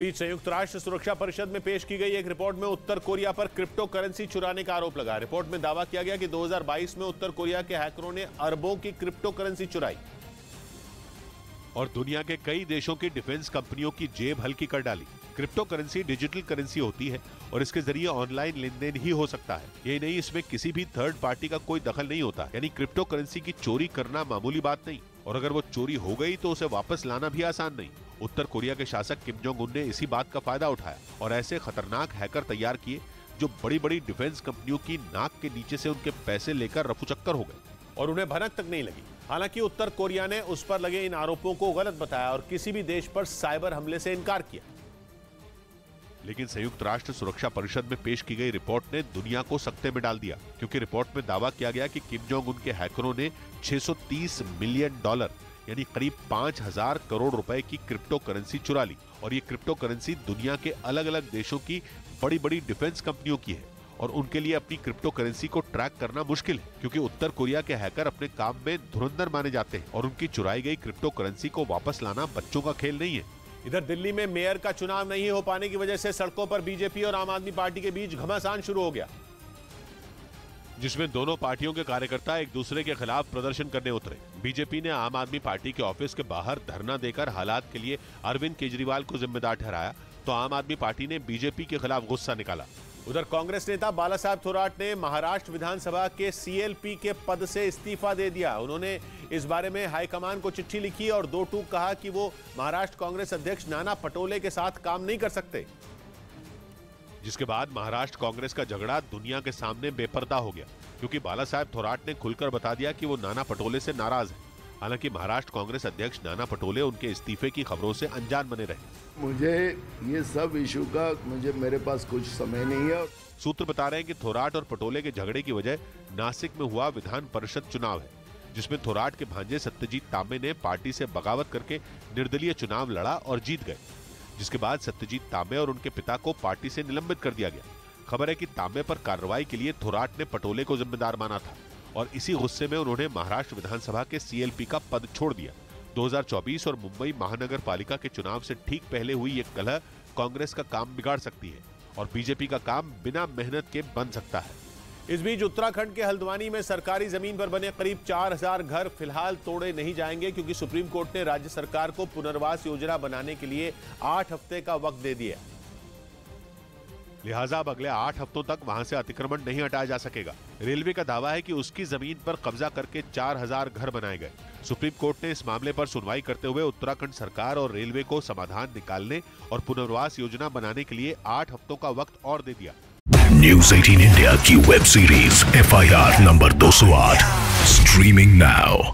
बीच संयुक्त राष्ट्र सुरक्षा परिषद में पेश की गई एक रिपोर्ट में उत्तर कोरिया पर क्रिप्टो करेंसी चुराने का आरोप लगा। रिपोर्ट में दावा किया गया कि 2022 में उत्तर कोरिया के हैकरों ने अरबों की क्रिप्टो करेंसी चुराई और दुनिया के कई देशों की डिफेंस कंपनियों की जेब हल्की कर डाली। क्रिप्टो करेंसी डिजिटल करेंसी होती है और इसके जरिए ऑनलाइन लेन देन ही हो सकता है। यही नहीं, इसमें किसी भी थर्ड पार्टी का कोई दखल नहीं होता। यानी क्रिप्टो करेंसी की चोरी करना मामूली बात नहीं, और अगर वो चोरी हो गई तो उसे वापस लाना भी आसान नहीं। उत्तर कोरिया के शासक किम जोंग उन ने इसी बात का फायदा उठाया और ऐसे खतरनाक हैकर तैयार किए जो बड़ी बड़ी डिफेंस कंपनियों की नाक के नीचे से उनके पैसे लेकर रफूचक्कर हो गए और उन्हें भनक तक नहीं लगी। हालांकि उत्तर कोरिया ने उस पर लगे इन आरोपों को गलत बताया और किसी भी देश पर साइबर हमले से इनकार किया। लेकिन संयुक्त राष्ट्र सुरक्षा परिषद में पेश की गई रिपोर्ट ने दुनिया को सकते में डाल दिया, क्योंकि रिपोर्ट में दावा किया गया कि किम जोंग उन के हैकरों ने $630 मिलियन यानी करीब 5,000 करोड़ रुपए की क्रिप्टो करेंसी चुरा ली। और ये क्रिप्टो करेंसी दुनिया के अलग अलग देशों की बड़ी बड़ी डिफेंस कंपनियों की है और उनके लिए अपनी क्रिप्टो करेंसी को ट्रैक करना मुश्किल है, क्योंकि उत्तर कोरिया के हैकर अपने काम में धुरंधर माने जाते हैं और उनकी चुराई गई क्रिप्टो करेंसी को वापस लाना बच्चों का खेल नहीं है। इधर दिल्ली में मेयर का चुनाव नहीं हो पाने की वजह से सड़कों पर बीजेपी और आम आदमी पार्टी के बीच घमासान शुरू हो गया, जिसमें दोनों पार्टियों के कार्यकर्ता एक दूसरे के खिलाफ प्रदर्शन करने उतरे। बीजेपी ने आम आदमी पार्टी के ऑफिस के बाहर धरना देकर हालात के लिए अरविंद केजरीवाल को जिम्मेदार ठहराया, तो आम आदमी पार्टी ने बीजेपी के खिलाफ गुस्सा निकाला। उधर कांग्रेस नेता बालासाहेब थोराट ने महाराष्ट्र विधानसभा के सीएलपी के पद से इस्तीफा दे दिया। उन्होंने इस बारे में हाईकमान को चिट्ठी लिखी और दो टूक कहा कि वो महाराष्ट्र कांग्रेस अध्यक्ष नाना पटोले के साथ काम नहीं कर सकते, जिसके बाद महाराष्ट्र कांग्रेस का झगड़ा दुनिया के सामने बेपर्दा हो गया, क्योंकि बालासाहेब थोराट ने खुलकर बता दिया कि वो नाना पटोले से नाराज है। हालांकि महाराष्ट्र कांग्रेस अध्यक्ष नाना पटोले उनके इस्तीफे की खबरों से अनजान बने रहे। मुझे ये सब इशू का मेरे पास कुछ समय नहीं है। सूत्र बता रहे हैं कि थोराट और पटोले के झगड़े की वजह नासिक में हुआ विधान परिषद चुनाव है, जिसमें थोराट के भांजे सत्यजीत तांबे ने पार्टी से बगावत करके निर्दलीय चुनाव लड़ा और जीत गए, जिसके बाद सत्यजीत तांबे और उनके पिता को पार्टी से निलंबित कर दिया गया। खबर है कि तांबे पर कार्रवाई के लिए थोराट ने पटोले को जिम्मेदार माना था और इसी गुस्से में उन्होंने महाराष्ट्र विधानसभा के सीएलपी का पद छोड़ दिया। 2024 और मुंबई महानगर पालिका के चुनाव से ठीक पहले हुई ये कलह कांग्रेस का काम बिगाड़ सकती है और बीजेपी का काम बिना मेहनत के बन सकता है। इस बीच उत्तराखंड के हल्द्वानी में सरकारी जमीन पर बने करीब 4,000 घर फिलहाल तोड़े नहीं जाएंगे, क्योंकि सुप्रीम कोर्ट ने राज्य सरकार को पुनर्वास योजना बनाने के लिए 8 हफ्ते का वक्त दे दिया। लिहाजा अब अगले 8 हफ्तों तक वहां से अतिक्रमण नहीं हटाया जा सकेगा। रेलवे का दावा है कि उसकी जमीन पर कब्जा करके 4,000 घर बनाए गए। सुप्रीम कोर्ट ने इस मामले पर सुनवाई करते हुए उत्तराखंड सरकार और रेलवे को समाधान निकालने और पुनर्वास योजना बनाने के लिए 8 हफ्तों का वक्त और दे दिया। न्यूज़ 18 इंडिया की web series FIR number 208 streaming now.